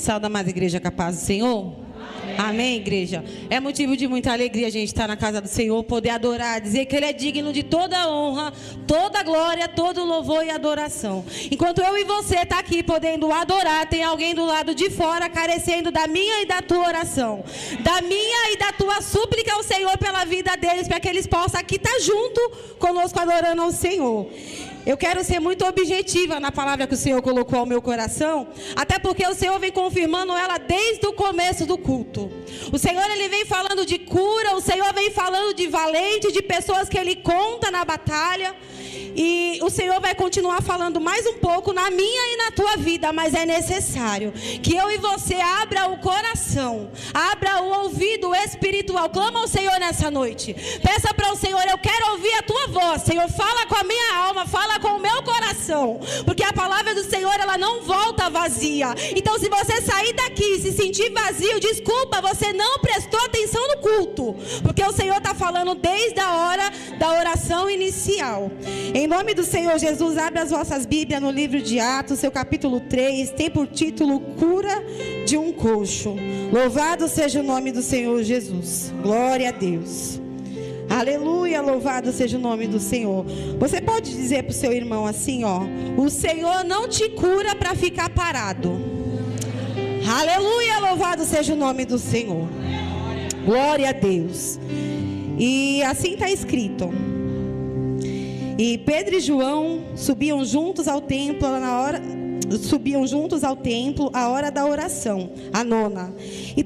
Sauda mais igreja capaz do Senhor? Amém, igreja? É motivo de muita alegria a gente estar na casa do Senhor, poder adorar, dizer que Ele é digno de toda honra, toda glória, todo louvor e adoração. Enquanto eu e você está aqui podendo adorar, tem alguém do lado de fora carecendo da minha e da tua oração, da minha e da tua súplica ao Senhor pela vida deles, para que eles possam aqui estar junto conosco adorando ao Senhor. Eu quero ser muito objetiva na palavra que o Senhor colocou ao meu coração, até porque o Senhor vem confirmando ela desde o começo do culto. O Senhor, Ele vem falando de cura, o Senhor vem falando de valente, de pessoas que Ele conta na batalha. E o Senhor vai continuar falando mais um pouco na minha e na tua vida, mas é necessário que eu e você abra o coração, abra o ouvido espiritual. Clama ao Senhor nessa noite, peça para o Senhor: eu quero ouvir a tua voz, Senhor, fala com a minha alma, fala com o meu coração, porque a palavra do Senhor, ela não volta vazia. Então, se você sair daqui e se sentir vazio, desculpa, você não prestou atenção no culto, porque o Senhor está falando desde a hora da oração inicial. Em nome do Senhor Jesus, abre as vossas Bíblias no livro de Atos, seu capítulo 3, tem por título Cura de um Coxo. Louvado seja o nome do Senhor Jesus. Glória a Deus. Aleluia, louvado seja o nome do Senhor. Você pode dizer para o seu irmão assim, ó: o Senhor não te cura para ficar parado. Aleluia, louvado seja o nome do Senhor. Glória a Deus. E assim está escrito. E Pedro e João subiam juntos ao templo a hora da oração, a nona. E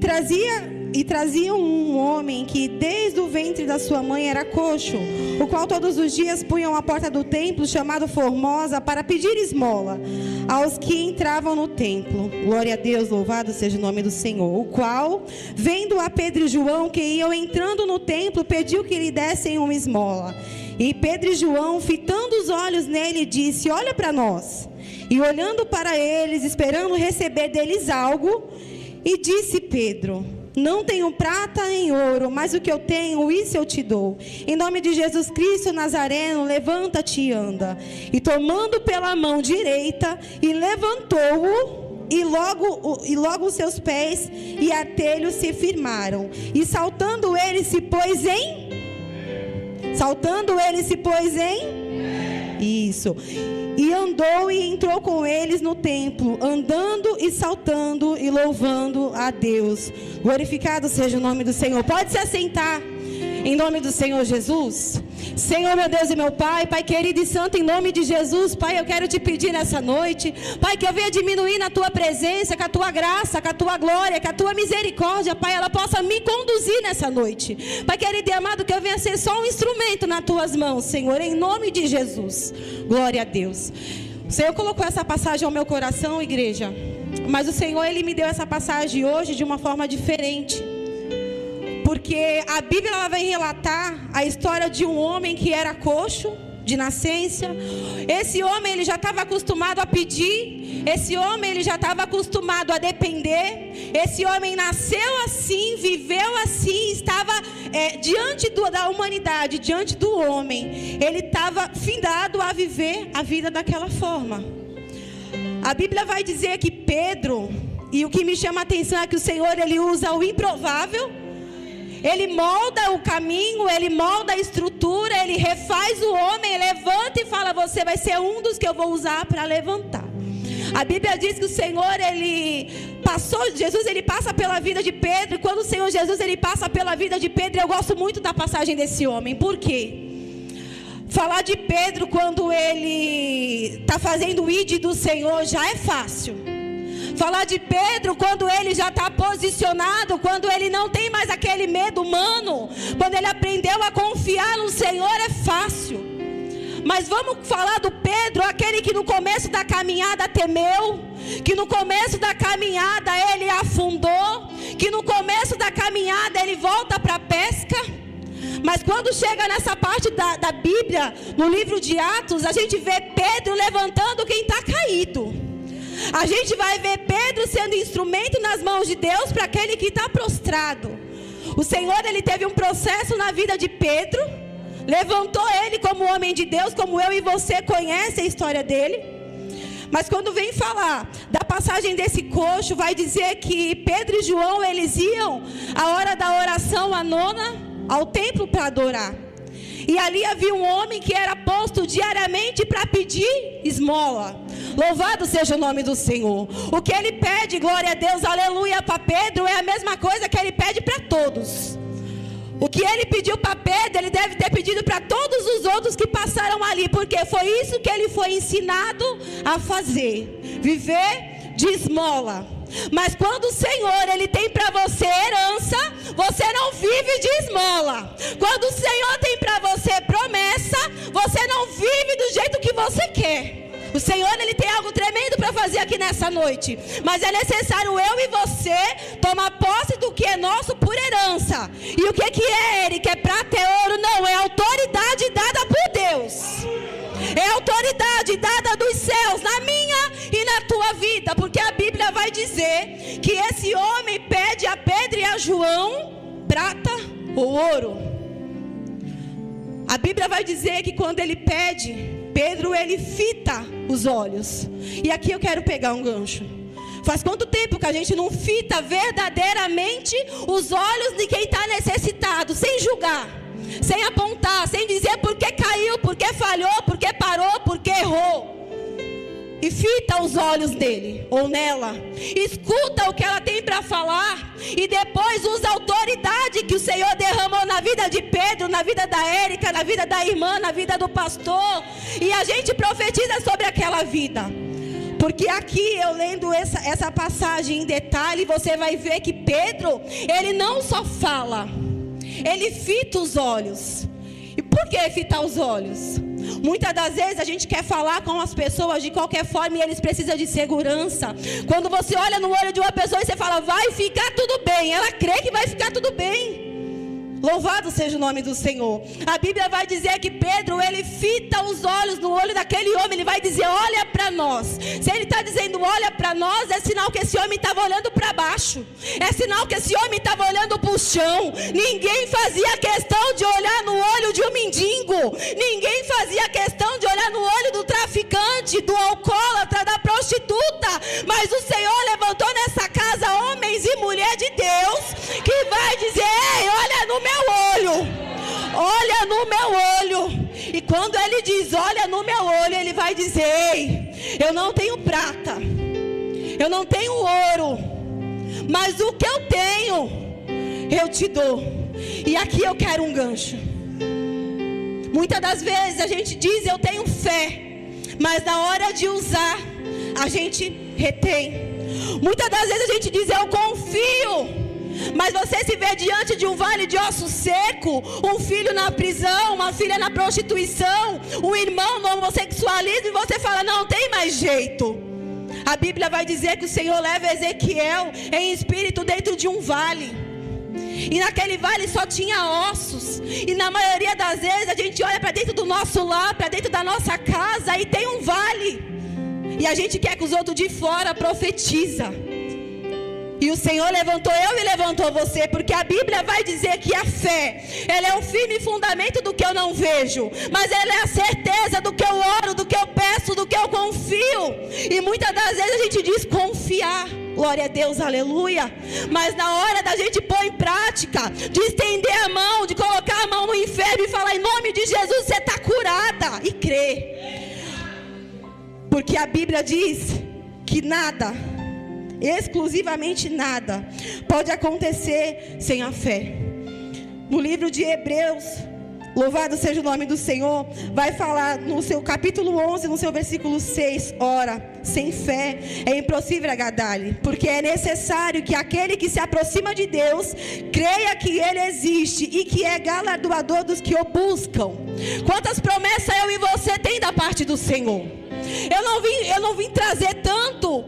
traziam um homem que desde o ventre da sua mãe era coxo, o qual todos os dias punham à porta do templo, chamado Formosa, para pedir esmola aos que entravam no templo. Glória a Deus, louvado seja o nome do Senhor. O qual, vendo a Pedro e João que iam entrando no templo, pediu que lhe dessem uma esmola. E Pedro e João, fitando os olhos nele, disse: olha para nós. E olhando para eles, esperando receber deles algo, e disse Pedro: não tenho prata nem ouro, mas o que eu tenho, isso eu te dou. Em nome de Jesus Cristo Nazareno, levanta-te e anda. E tomando pela mão direita, e levantou-o, e logo os seus pés e artelhos se firmaram. E saltando ele se pôs em... Isso. E andou e entrou com eles no templo, andando e saltando e louvando a Deus. Glorificado seja o nome do Senhor. Pode se assentar. Em nome do Senhor Jesus. Senhor, meu Deus e meu Pai, Pai querido e santo, em nome de Jesus, Pai, eu quero te pedir nessa noite, Pai, que eu venha diminuir na tua presença, com a tua graça, com a tua glória, com a tua misericórdia, Pai, ela possa me conduzir nessa noite. Pai querido e amado, que eu venha ser só um instrumento nas tuas mãos, Senhor, em nome de Jesus. Glória a Deus. O Senhor colocou essa passagem ao meu coração, igreja, mas o Senhor, Ele me deu essa passagem hoje de uma forma diferente. Porque a Bíblia, ela vai relatar a história de um homem que era coxo de nascença. Esse homem, ele já estava acostumado a pedir. Esse homem, ele já estava acostumado a depender. Esse homem nasceu assim, viveu assim, estava diante da humanidade, diante do homem. Ele estava findado a viver a vida daquela forma. A Bíblia vai dizer que Pedro, e o que me chama a atenção é que o Senhor, Ele usa o improvável. Ele molda o caminho, Ele molda a estrutura, Ele refaz o homem, levanta e fala: você vai ser um dos que eu vou usar para levantar. A Bíblia diz que o Senhor, Jesus, Ele passa pela vida de Pedro. E quando o Senhor Jesus, Ele passa pela vida de Pedro, eu gosto muito da passagem desse homem. Por quê? Falar de Pedro quando ele está fazendo o ID do Senhor já é fácil. Falar de Pedro quando ele já está posicionado, quando ele não tem mais aquele medo humano, quando ele aprendeu a confiar no Senhor, é fácil. Mas vamos falar do Pedro, aquele que no começo da caminhada temeu, que no começo da caminhada ele afundou, que no começo da caminhada ele volta para a pesca. Mas quando chega nessa parte da Bíblia, no livro de Atos, a gente vê Pedro levantando quem está caído. A gente vai ver Pedro sendo instrumento nas mãos de Deus para aquele que está prostrado. O Senhor, Ele teve um processo na vida de Pedro, levantou ele como homem de Deus, como eu e você conhece a história dele. Mas quando vem falar da passagem desse coxo vai dizer que Pedro e João, eles iam à hora da oração, a nona, ao templo para adorar. E ali havia um homem que era posto diariamente para pedir esmola. Louvado seja o nome do Senhor. O que ele pede, glória a Deus, aleluia, para Pedro, é a mesma coisa que ele pede para todos. O que ele pediu para Pedro, ele deve ter pedido para todos os outros que passaram ali, porque foi isso que ele foi ensinado a fazer, viver de esmola. Mas quando o Senhor, ele tem para você herança, você não vive de esmola. Quando o Senhor tem para você promessa, você não vive do jeito que você quer. O Senhor, ele tem algo tremendo para fazer aqui nessa noite, mas é necessário eu e você tomar posse do que é nosso por herança. E o que é ele? Que é prata, é ouro? Não, é autoridade dada por Deus. É autoridade dada dos céus na minha e na tua vida, porque a Bíblia vai dizer que esse homem pede a Pedro e a João prata ou ouro. A Bíblia vai dizer que quando ele pede, Pedro, ele fita os olhos. E aqui eu quero pegar um gancho. Faz quanto tempo que a gente não fita verdadeiramente os olhos de quem está necessitado, sem julgar, sem apontar, sem dizer por que caiu, por que falhou, por que parou, por que errou. E fita os olhos dele ou nela, escuta o que ela tem para falar, e depois usa a autoridade que o Senhor derramou na vida de Pedro, na vida da Érica, na vida da irmã, na vida do pastor, e a gente profetiza sobre aquela vida. Porque aqui eu lendo essa passagem em detalhe, você vai ver que Pedro, ele não só fala, ele fita os olhos. E por que fitar os olhos? Muitas das vezes a gente quer falar com as pessoas de qualquer forma e eles precisam de segurança. Quando você olha no olho de uma pessoa e você fala, vai ficar tudo bem, ela crê que vai ficar tudo bem. Louvado seja o nome do Senhor. A Bíblia vai dizer que Pedro, ele fita os olhos no olho daquele homem. Ele vai dizer, olha para nós. Se ele está dizendo, olha para nós, é sinal que esse homem estava olhando para baixo. É sinal que esse homem estava olhando para o chão. Ninguém fazia questão de olhar no olho de um mendigo. Ninguém fazia questão de olhar no olho do traficante, do alcoólatra, da prostituta. Mas o Senhor levantou nessa casa homens e mulheres de Deus que vai dizer, ei, olha no meu olho, olha no meu olho. E quando ele diz, olha no meu olho, ele vai dizer, ei, eu não tenho prata, eu não tenho ouro, mas o que eu tenho, eu te dou. E aqui eu quero um gancho. Muitas das vezes a gente diz, eu tenho fé, mas na hora de usar, a gente retém. Muitas das vezes a gente diz, eu confio, mas você se vê diante de um vale de osso seco, um filho na prisão, uma filha na prostituição, um irmão no homossexualismo, e você fala, não tem mais jeito. A Bíblia vai dizer que o Senhor leva Ezequiel em espírito dentro de um vale, e naquele vale só tinha ossos. E na maioria das vezes a gente olha para dentro do nosso lar, para dentro da nossa casa, e tem um vale, e a gente quer que os outros de fora profetizam. E o Senhor levantou eu e levantou você, porque a Bíblia vai dizer que a fé, ela é um firme fundamento do que eu não vejo, mas ela é a certeza do que eu oro, do que eu peço, do que eu confio. E muitas das vezes a gente diz confiar, glória a Deus, aleluia, mas na hora da gente pôr em prática, de estender a mão, de colocar a mão no enfermo e falar, em nome de Jesus você está curada, e crer. Porque a Bíblia diz que nada, exclusivamente nada, pode acontecer sem a fé. No livro de Hebreus, louvado seja o nome do Senhor, vai falar no seu capítulo 11, no seu versículo 6, ora, sem fé é impossível agradar-lhe, porque é necessário que aquele que se aproxima de Deus, creia que Ele existe e que é galardoador dos que o buscam. Quantas promessas eu e você tem da parte do Senhor? Eu não vim trazer tanto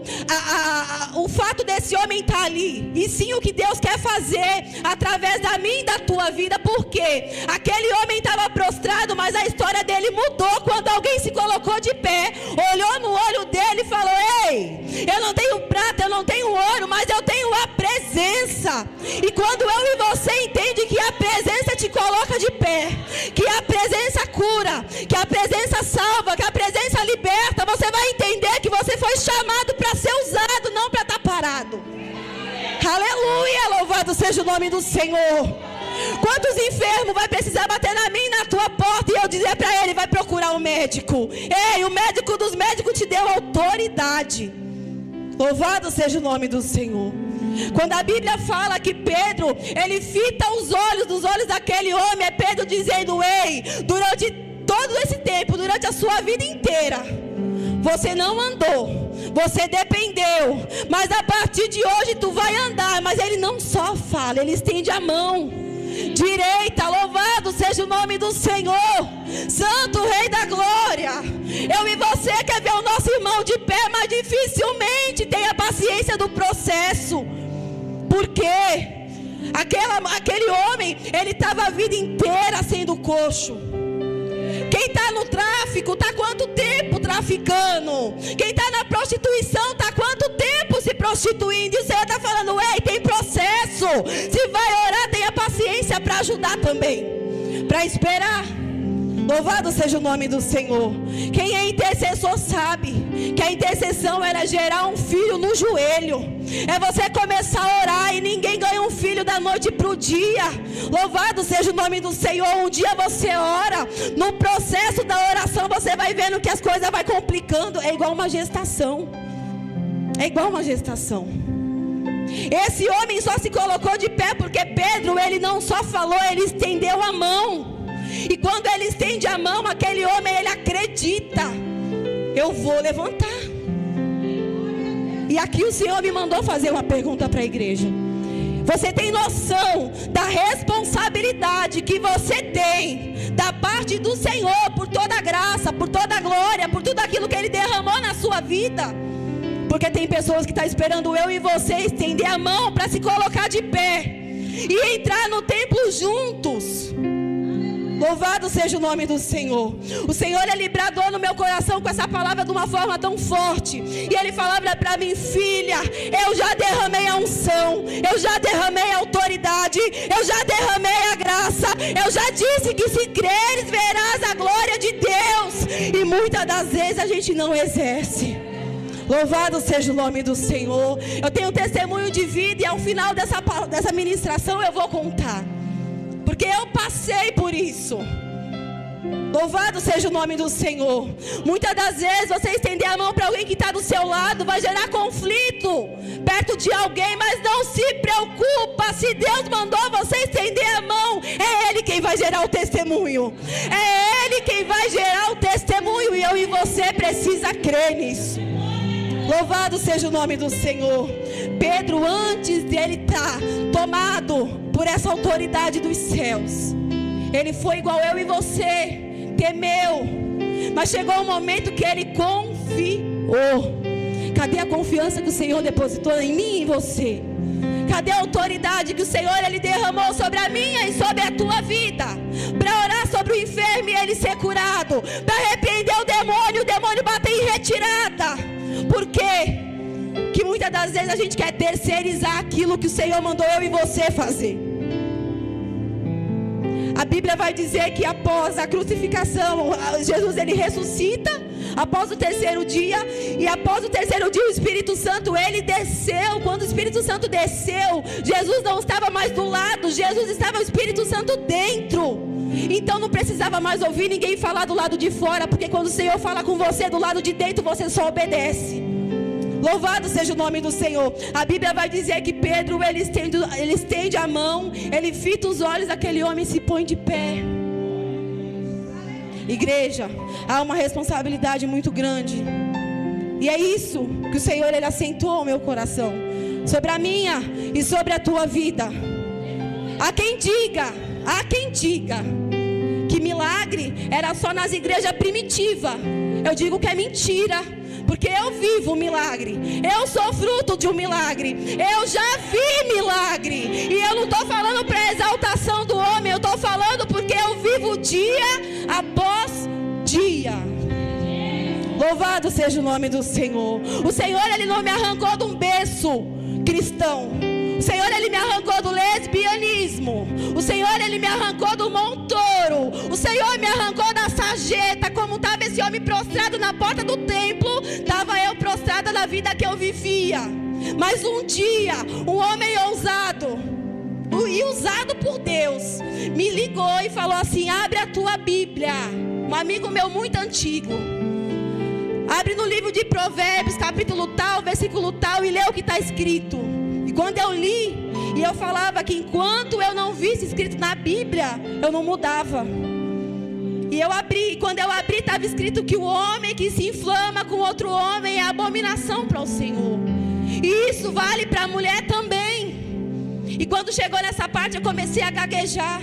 o fato desse homem estar ali, e sim o que Deus quer fazer através da minha e da tua vida. Porque aquele homem estava prostrado, mas a história dele mudou quando alguém se colocou de pé, olhou no olho dele e falou, ei, eu não tenho prata, eu não tenho ouro, mas eu tenho a presença. E quando eu e você entende que a presença te coloca de pé, que a presença cura, que a presença salva, que a presença liberta, você vai entender que você foi chamado para ser usado curado. Aleluia, louvado seja o nome do Senhor. Quantos enfermos vai precisar bater na minha e na tua porta e eu dizer para ele, vai procurar um médico? Ei, o médico dos médicos te deu autoridade. Louvado seja o nome do Senhor. Quando a Bíblia fala que Pedro, ele fita os olhos dos olhos daquele homem, é Pedro dizendo, ei, durante todo esse tempo, durante a sua vida inteira, você não andou, você dependeu, mas a partir de hoje tu vai andar. Mas ele não só fala, ele estende a mão direita, louvado seja o nome do Senhor, Santo Rei da Glória. Eu e você quer ver o nosso irmão de pé, mas dificilmente tem a paciência do processo. Por quê? Aquele homem, ele estava a vida inteira sendo coxo. Quem está no tráfico, está quanto tempo traficando? Quem está na prostituição, está quanto tempo se prostituindo? E o Senhor está falando, ei, tem processo. Se vai orar, tenha paciência para ajudar também, para esperar. Louvado seja o nome do Senhor. Quem é intercessor sabe que a intercessão era gerar um filho no joelho. É você começar a orar e ninguém ganha um filho da noite para o dia. Louvado seja o nome do Senhor. Um dia você ora, no processo da oração você vai vendo que as coisas vão complicando. É igual uma gestação. É igual uma gestação. Esse homem só se colocou de pé porque Pedro, ele não só falou, ele estendeu a mão. E quando ele estende a mão, aquele homem, ele acredita, eu vou levantar. E aqui o Senhor me mandou fazer uma pergunta para a igreja. Você tem noção da responsabilidade que você tem da parte do Senhor, por toda a graça, por toda a glória, por tudo aquilo que Ele derramou na sua vida? Porque tem pessoas que estão esperando eu e você estender a mão para se colocar de pé e entrar no templo juntos. Louvado seja o nome do Senhor. O Senhor, Ele bradou no meu coração com essa palavra de uma forma tão forte. E Ele falava para mim, filha, eu já derramei a unção, eu já derramei a autoridade, eu já derramei a graça. Eu já disse que se creres, verás a glória de Deus. E muitas das vezes a gente não exerce. Louvado seja o nome do Senhor. Eu tenho um testemunho de vida e ao final dessa ministração eu vou contar, porque eu passei por isso. Louvado seja o nome do Senhor. Muitas das vezes você estender a mão para alguém que está do seu lado vai gerar conflito perto de alguém, mas não se preocupa. Se Deus mandou você estender a mão, é Ele quem vai gerar o testemunho. É Ele quem vai gerar o testemunho, e eu e você precisa crer nisso. Louvado seja o nome do Senhor. Pedro, antes dele estar tomado por essa autoridade dos céus, ele foi igual eu e você, temeu, mas chegou um momento que ele confiou. Cadê a confiança que o Senhor depositou em mim e em você? Cadê a autoridade que o Senhor, Ele derramou sobre a minha e sobre a tua vida? Para orar sobre o enfermo e ele ser curado, para repreender o demônio bater em retirada. Por quê? Que muitas das vezes a gente quer terceirizar aquilo que o Senhor mandou eu e você fazer. A Bíblia vai dizer que após a crucificação, Jesus, ele ressuscita após o terceiro dia. E após o terceiro dia o Espírito Santo, ele desceu. Quando o Espírito Santo desceu, Jesus não estava mais do lado, Jesus estava o Espírito Santo dentro. Então não precisava mais ouvir ninguém falar do lado de fora, porque quando o Senhor fala com você do lado de dentro, você só obedece. Louvado seja o nome do Senhor. A Bíblia vai dizer que Pedro, ele estende a mão, ele fita os olhos daquele homem e se põe de pé. Igreja, há uma responsabilidade muito grande. E é isso que o Senhor, Ele assentou ao meu coração, sobre a minha e sobre a tua vida. Há quem diga que milagre era só nas igrejas primitivas. Eu digo que é mentira, porque eu vivo um milagre, eu sou fruto de um milagre, eu já vi milagre. E eu não estou falando para exaltação do homem, eu estou falando porque eu vivo dia após dia. Louvado seja o nome do Senhor. O Senhor, Ele não me arrancou de um berço cristão. O Senhor, Ele me arrancou do lesbianismo. O Senhor, Ele me arrancou do montouro. O Senhor me arrancou da sarjeta. Como estava esse homem prostrado na porta do templo, estava eu prostrada na vida que eu vivia. Mas um dia, um homem ousado e usado por Deus me ligou e falou assim: abre a tua Bíblia. Um amigo meu muito antigo. Abre no livro de Provérbios, capítulo tal, versículo tal, e lê o que está escrito. E quando eu li, e eu falava que enquanto eu não visse escrito na Bíblia, eu não mudava. E eu abri, e quando eu abri, estava escrito que o homem que se inflama com outro homem é abominação para o Senhor. E isso vale para a mulher também. E quando chegou nessa parte, eu comecei a gaguejar.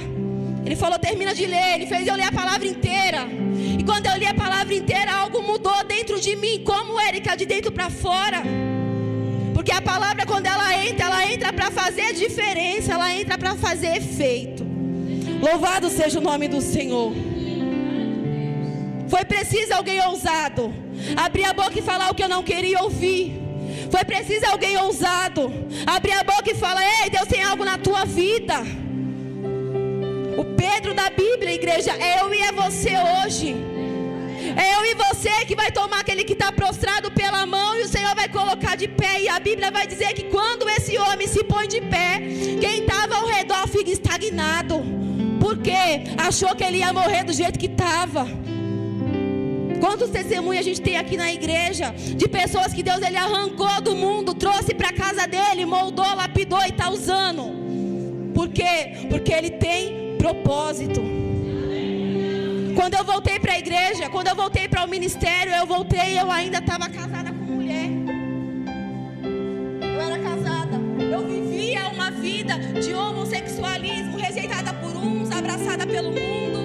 Ele falou: termina de ler. Ele fez eu ler a palavra inteira. E quando eu li a palavra inteira, algo mudou dentro de mim, como Érica, de dentro para fora. Porque a palavra, quando ela entra para fazer diferença, ela entra para fazer efeito. Louvado seja o nome do Senhor. Foi preciso alguém ousado abrir a boca e falar o que eu não queria ouvir. Foi preciso alguém ousado abrir a boca e falar: ei, Deus tem algo na tua vida. O Pedro da Bíblia, igreja, é eu e é você hoje. É eu e você que vai tomar aquele que está prostrado pela mão, e o Senhor vai colocar de pé. E a Bíblia vai dizer que quando esse homem se põe de pé, quem estava ao redor fica estagnado. Por quê? Achou que ele ia morrer do jeito que estava. Quantos testemunhos a gente tem aqui na igreja de pessoas que Deus ele arrancou do mundo, trouxe para a casa dele, moldou, lapidou e está usando. Por quê? Porque ele tem propósito. Quando eu voltei para a igreja, quando eu voltei para o ministério, eu ainda estava casada com mulher. Eu era casada. Eu vivia uma vida de homossexualismo, rejeitada por uns, abraçada pelo mundo.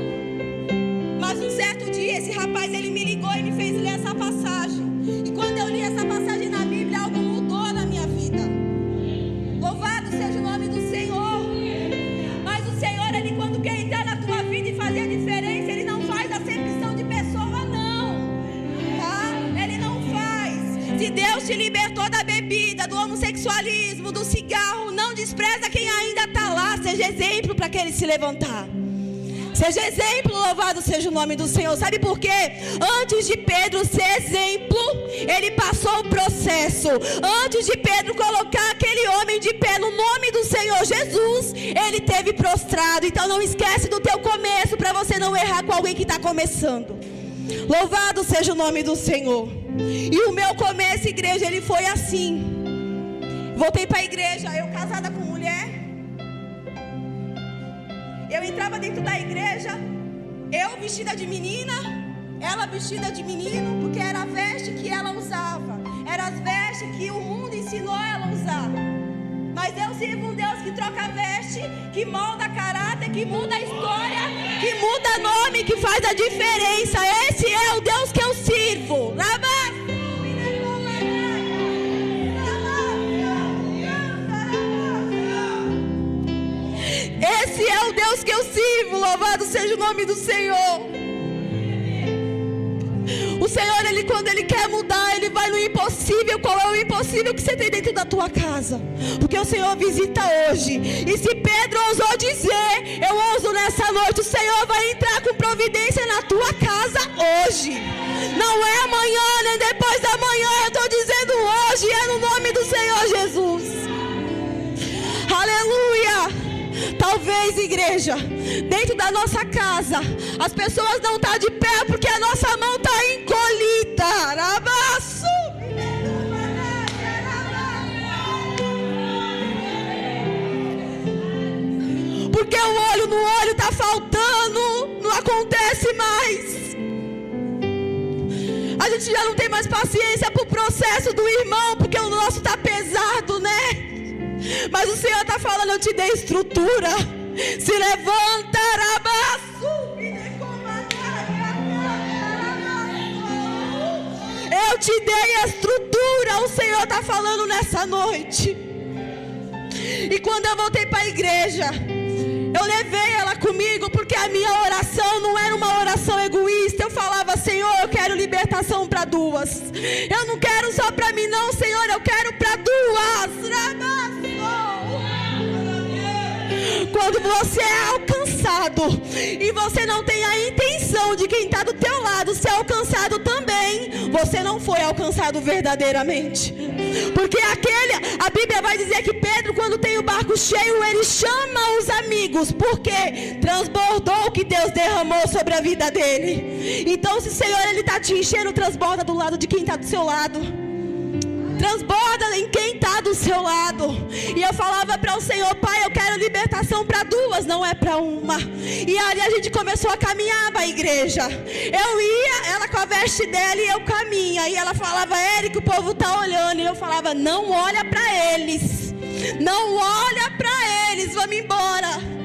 Mas um certo dia, esse rapaz, ele me ligou e me fez ler essa passagem. E quando eu li essa passagem na Bíblia, algo mudou na minha vida. Louvado seja o nome do Senhor. Mas o Senhor, ele quando quer entrar na tua vida e fazer a diferença, ele não faz acepção de pessoa, não. Tá? Ele não faz. Se Deus te libertou da bebida, do homossexualismo, do cigarro, não despreza quem ainda está lá. Seja exemplo para aquele se levantar. Seja exemplo, louvado seja o nome do Senhor. Sabe por quê? Antes de Pedro ser exemplo, ele passou o processo. Antes de Pedro colocar aquele homem de pé no nome do Senhor Jesus, ele teve prostrado. Então não esquece do teu começo, para você não errar com alguém que está começando. Louvado seja o nome do Senhor. E o meu começo, igreja, ele foi assim. Voltei para a igreja, eu casada com mulher. Eu entrava dentro da igreja, eu vestida de menina, ela vestida de menino, porque era a veste que ela usava, era as vestes que o mundo ensinou ela a usar. Mas eu sirvo um Deus que troca a veste, que molda caráter, que muda a história, que muda nome, que faz a diferença. Esse é o Deus que eu sirvo. Esse é o Deus que eu sirvo, louvado seja o nome do Senhor. O Senhor, ele quando ele quer mudar, ele vai no impossível. Qual é o impossível que você tem dentro da tua casa? Porque o Senhor visita hoje. E se Pedro ousou dizer, eu ouso nessa noite, o Senhor vai entrar com providência na tua casa hoje. Não é amanhã, nem depois da manhã, eu estou dizendo hoje, é no nome do Senhor Jesus. Aleluia. Talvez, igreja, dentro da nossa casa, as pessoas não estão de pé porque a nossa mão está encolhida. Porque o olho no olho está faltando, não acontece mais. A gente já não tem mais paciência para o processo do irmão, porque o nosso está pesado, né? Mas o Senhor está falando, eu te dei estrutura. Se levanta, eu te dei a estrutura. O Senhor está falando nessa noite. E quando eu voltei para a igreja, eu levei ela comigo, porque a minha oração não era uma oração egoísta. Eu falava, Senhor, eu quero libertação para duas. Eu não quero só para mim não, Senhor, eu quero para duas. Quando você é alcançado e você não tem a intenção de quem está do teu lado ser alcançado também, você não foi alcançado verdadeiramente. Porque a Bíblia vai dizer que Pedro, quando tem o barco cheio, ele chama os amigos, porque transbordou o que Deus derramou sobre a vida dele. Então, se o Senhor ele está te enchendo, transborda do lado de quem está do seu lado. Transborda em quem está do seu lado. E eu falava para o Senhor: Pai, eu quero libertação para duas, não é para uma. E ali a gente começou a caminhar para a igreja. Eu ia, ela com a veste dela e eu caminha. E ela falava: Érica, o povo está olhando. E eu falava: não olha para eles. Não olha para eles, vamos embora.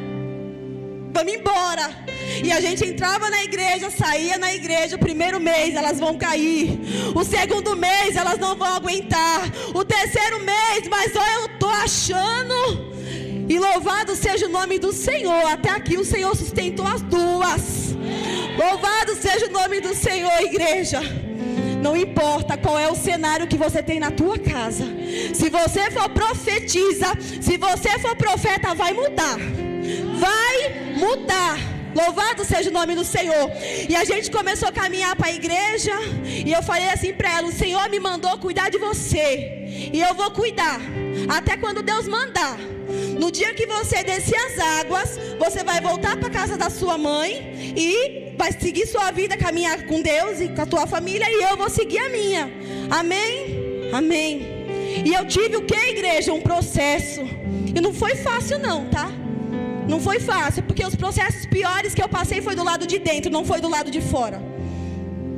Vamos embora. E a gente entrava na igreja, saía na igreja. O primeiro mês elas vão cair. O segundo mês elas não vão aguentar. O terceiro mês, mas olha, eu tô achando. E louvado seja o nome do Senhor. Até aqui o Senhor sustentou as duas. Louvado seja o nome do Senhor, igreja. Não importa qual é o cenário que você tem na tua casa. Se você for profetiza, se você for profeta, vai mudar. Vai mudar. Louvado seja o nome do Senhor. E a gente começou a caminhar para a igreja. E eu falei assim para ela: o Senhor me mandou cuidar de você, e eu vou cuidar até quando Deus mandar. No dia que você descer as águas, você vai voltar para a casa da sua mãe e vai seguir sua vida, caminhar com Deus e com a tua família, e eu vou seguir a minha. Amém? Amém. E eu tive o que, igreja? Um processo. E não foi fácil não, tá? Não foi fácil, porque os processos piores que eu passei foi do lado de dentro, não foi do lado de fora.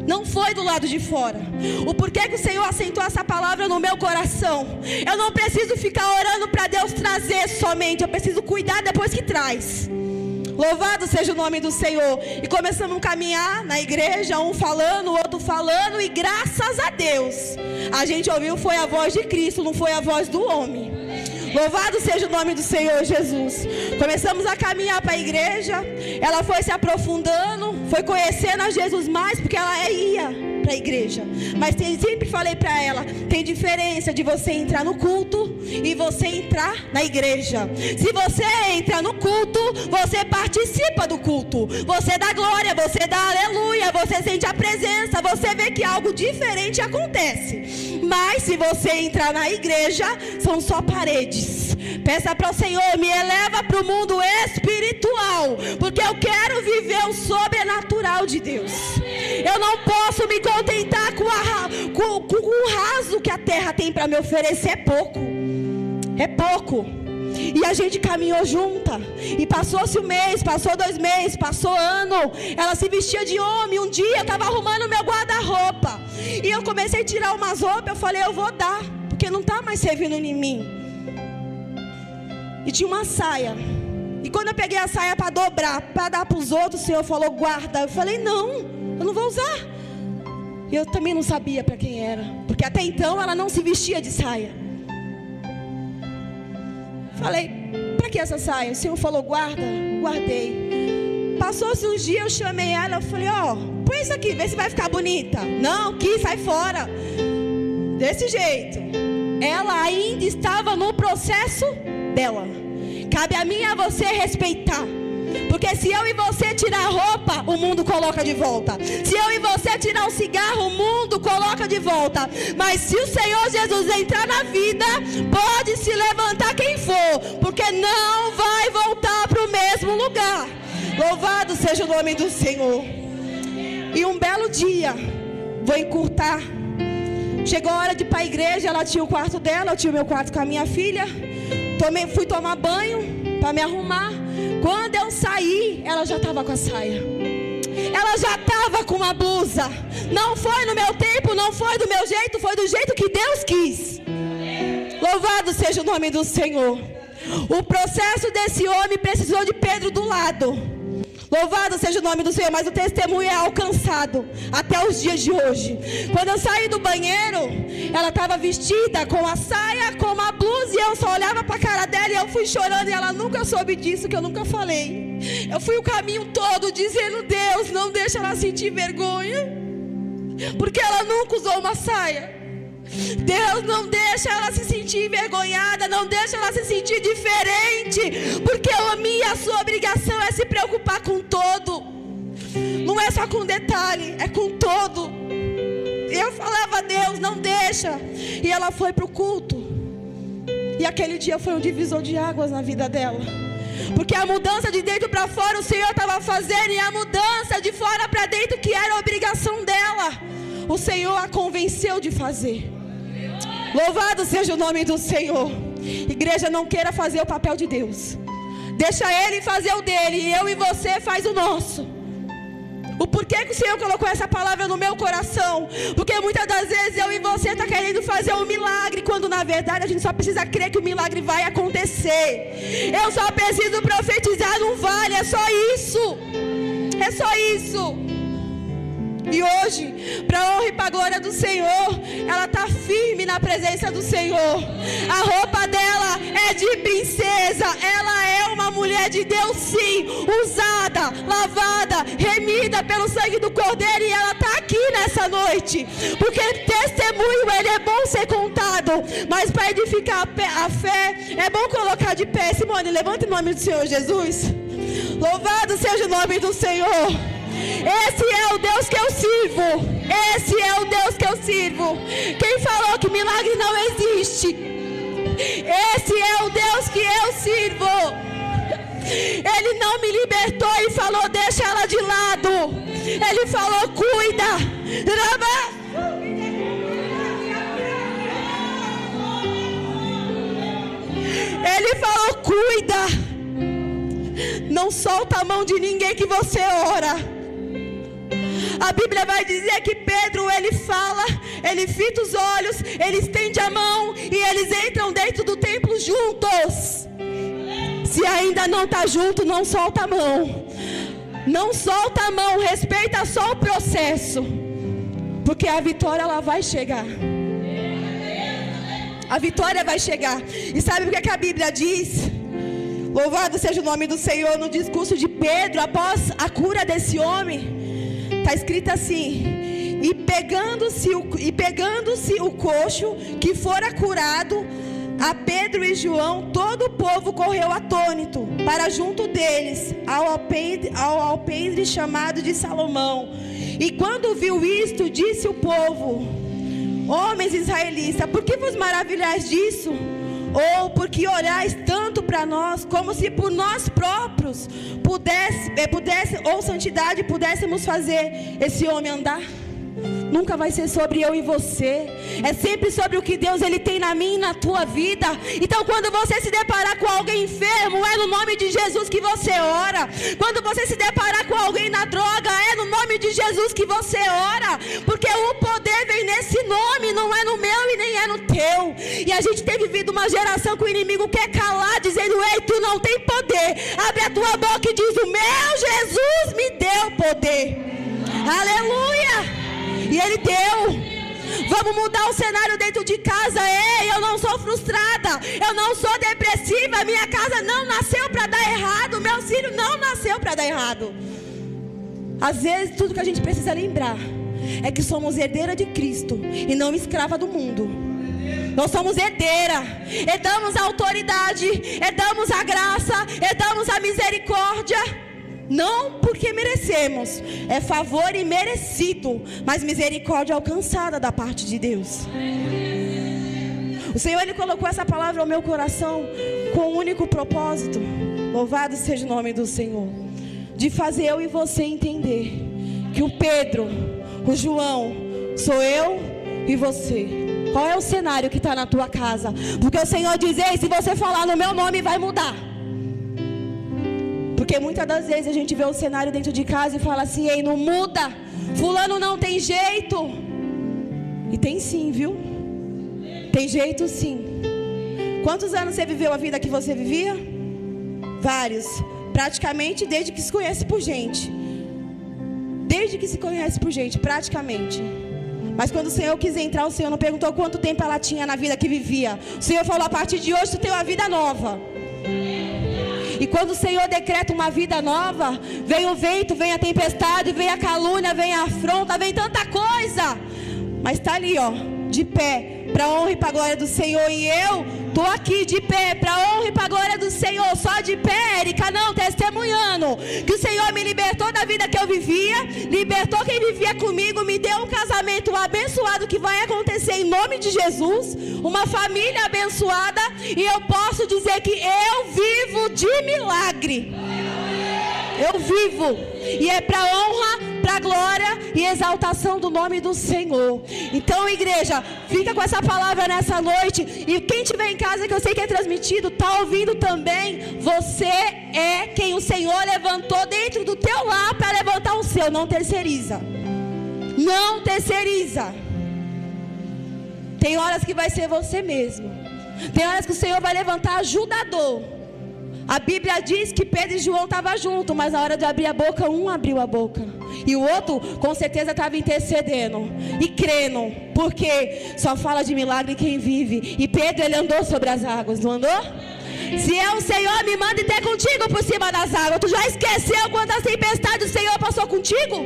Não foi do lado de fora. O porquê que o Senhor assentou essa palavra no meu coração? Eu não preciso ficar orando para Deus trazer somente, eu preciso cuidar depois que traz. Louvado seja o nome do Senhor. E começamos a caminhar na igreja, um falando, o outro falando, e graças a Deus a gente ouviu, foi a voz de Cristo, não foi a voz do homem. Louvado seja o nome do Senhor Jesus. Começamos a caminhar para a igreja. Ela foi se aprofundando, foi conhecendo a Jesus mais, porque ela ia para a igreja. Mas sempre falei para ela: tem diferença de você entrar no culto e você entrar na igreja. Se você entra no culto, você participa do culto, você dá glória, você dá aleluia, você sente a presença, você vê que algo diferente acontece. Mas se você entrar na igreja, são só paredes. Peça para o Senhor: me eleva para o mundo espiritual, porque eu quero viver o sobrenatural de Deus. Eu não posso me contentar com o raso que a terra tem para me oferecer. É pouco. É pouco. E a gente caminhou junta. E passou-se um mês, passou 2 meses, passou ano. Ela se vestia de homem. Um dia eu estava arrumando meu guarda-roupa, e eu comecei a tirar umas roupas. Eu falei: eu vou dar, porque não está mais servindo em mim. E tinha uma saia. E quando eu peguei a saia para dobrar, para dar para os outros, o Senhor falou: guarda. Eu falei: não, eu não vou usar. E eu também não sabia para quem era, porque até então ela não se vestia de saia. Falei: para que essa saia? O Senhor falou: guarda. Guardei. Passou-se uns dias, eu chamei ela. Eu falei: ó, põe isso aqui, vê se vai ficar bonita. Não, que sai fora. Desse jeito. Ela ainda estava no processo dela. Cabe a mim e a você respeitar. Porque se eu e você tirar a roupa, o mundo coloca de volta. Se eu e você tirar o cigarro, o mundo coloca de volta. Mas se o Senhor Jesus entrar na vida, pode se levantar quem for, porque não vai voltar para o mesmo lugar. Louvado seja o nome do Senhor. E um belo dia, vou encurtar, chegou a hora de ir para a igreja. Ela tinha o quarto dela, eu tinha o meu quarto com a minha filha. Fui tomar banho para me arrumar. Quando eu saí, ela já estava com a saia. Ela já estava com uma blusa. Não foi no meu tempo, não foi do meu jeito, foi do jeito que Deus quis. Louvado seja o nome do Senhor. O processo desse homem precisou de Pedro do lado. Louvado seja o nome do Senhor, mas o testemunho é alcançado até os dias de hoje. Quando eu saí do banheiro, ela estava vestida com a saia, com uma blusa, e eu só olhava para a cara dela e eu fui chorando, e ela nunca soube disso, que eu nunca falei. Eu fui o caminho todo dizendo: Deus, não deixa ela sentir vergonha, porque ela nunca usou uma saia. Deus, não deixa ela se sentir envergonhada, não deixa ela se sentir diferente, porque a minha e a sua obrigação é se preocupar com todo. Não é só com detalhe, é com todo. Eu falava: Deus, não deixa deixa. E ela foi para o culto. E aquele dia foi um divisor de águas na vida dela. Porque a mudança de dentro para fora o Senhor estava fazendo, e a mudança de fora para dentro, que era a obrigação dela, o Senhor a convenceu de fazer. Louvado seja o nome do Senhor. Igreja, não queira fazer o papel de Deus. Deixa Ele fazer o dele, e eu e você faz o nosso. O porquê que o Senhor colocou essa palavra no meu coração? Porque muitas das vezes eu e você está querendo fazer um milagre, quando na verdade a gente só precisa crer que o milagre vai acontecer. Eu só preciso profetizar num vale, é só isso. É só isso. E hoje, para a honra e para a glória do Senhor, ela está firme na presença do Senhor. A roupa dela é de princesa. Ela é uma mulher de Deus, sim, usada, lavada, remida pelo sangue do Cordeiro. E ela está aqui nessa noite, porque testemunho, ele é bom ser contado, mas para edificar a fé, é bom colocar de pé. Simone, levanta em nome do Senhor Jesus. Louvado seja o nome do Senhor. Esse é o Deus que eu sirvo. Esse é o Deus que eu sirvo. Quem falou que milagre não existe? Esse é o Deus que eu sirvo. Ele não me libertou e falou, deixa ela de lado. Ele falou, cuida. Ele falou, cuida. Não solta a mão de ninguém que você ora. A Bíblia vai dizer que Pedro, ele fala, ele fita os olhos, ele estende a mão e eles entram dentro do templo juntos. Se ainda não está junto, não solta a mão. Não solta a mão, respeita só o processo. Porque a vitória, ela vai chegar. A vitória vai chegar. E sabe o que a Bíblia diz? Louvado seja o nome do Senhor. No discurso de Pedro, após a cura desse homem, está escrito assim: e pegando-se o coxo que fora curado, a Pedro e João, todo o povo correu atônito para junto deles, ao alpendre chamado de Salomão. E quando viu isto, disse o povo: homens israelitas, por que vos maravilhais disso? Ou porque olhais tanto para nós, como se por nós próprios ou santidade pudéssemos fazer esse homem andar? Nunca vai ser sobre eu e você. É sempre sobre o que Deus, ele tem na minha e na tua vida. Então quando você se deparar com alguém enfermo, é no nome de Jesus que você ora. Quando você se deparar com alguém na droga, é no nome de Jesus que você ora. Porque o poder vem nesse nome, não é no meu e nem é no teu. E a gente tem vivido uma geração que o inimigo quer calar, dizendo: ei, tu não tem poder. Abre a tua boca e diz: o meu Jesus me deu poder. Aleluia! E Ele deu. Vamos mudar o cenário dentro de casa. Ei, eu não sou frustrada, eu não sou depressiva. Minha casa não nasceu para dar errado, meu filho não nasceu para dar errado. Às vezes tudo que a gente precisa lembrar é que somos herdeira de Cristo e não escrava do mundo. Nós somos herdeira, herdamos a autoridade, herdamos a graça, herdamos a misericórdia. Não porque merecemos, é favor imerecido, mas misericórdia alcançada da parte de Deus. O Senhor, Ele colocou essa palavra ao meu coração com um único propósito. Louvado seja o nome do Senhor. De fazer eu e você entender que o Pedro, o João, sou eu e você. Qual é o cenário que está na tua casa? Porque o Senhor diz: ei, se você falar no meu nome, vai mudar. Porque muitas das vezes a gente vê o cenário dentro de casa e fala assim: ei, não muda, fulano não tem jeito. E tem sim, viu? Tem jeito sim. Quantos anos você viveu a vida que você vivia? Vários. Praticamente desde que se conhece por gente. Desde que se conhece por gente, praticamente. Mas quando o Senhor quis entrar, o Senhor não perguntou quanto tempo ela tinha na vida que vivia. O Senhor falou: a partir de hoje tu tem uma vida nova. E quando o Senhor decreta uma vida nova, vem o vento, vem a tempestade, vem a calúnia, vem a afronta, vem tanta coisa. Mas está ali, ó, de pé, para a honra e para a glória do Senhor. E eu Estou aqui de pé, para a honra e para a glória do Senhor. Só de pé, Érica, não, testemunhando que o Senhor me libertou da vida que eu vivia, libertou quem vivia comigo, me deu um casamento abençoado que vai acontecer em nome de Jesus, uma família abençoada, e eu posso dizer que eu vivo de milagre. Eu vivo, e é para honra, para glória e exaltação do nome do Senhor. Então, igreja, fica com essa palavra nessa noite. E quem estiver em casa, que eu sei que é transmitido, está ouvindo também. Você é quem o Senhor levantou dentro do teu lar para levantar o seu. Não terceiriza. Não terceiriza. Tem horas que vai ser você mesmo. Tem horas que o Senhor vai levantar ajudador. A Bíblia diz que Pedro e João estavam juntos, mas na hora de abrir a boca, um abriu a boca e o outro com certeza estava intercedendo e crendo, porque só fala de milagre quem vive. E Pedro, ele andou sobre as águas, não andou? Se é o Senhor, me manda ter contigo por cima das águas. Tu já esqueceu quantas tempestades o Senhor passou contigo?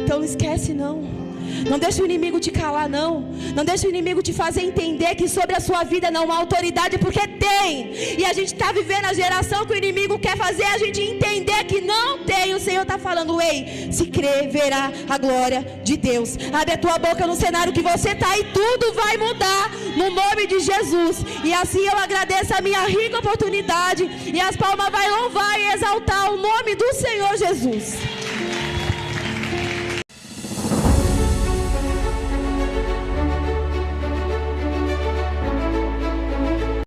Então não esquece não. Não deixa o inimigo te calar, não. Não deixa o inimigo te fazer entender que sobre a sua vida não há autoridade, porque tem. E a gente está vivendo a geração que o inimigo quer fazer a gente entender que não tem. O Senhor está falando, ei, se crer, verá a glória de Deus. Abre a tua boca no cenário que você está e tudo vai mudar no nome de Jesus. E assim eu agradeço a minha rica oportunidade, e as palmas vai louvar e exaltar o nome do Senhor Jesus.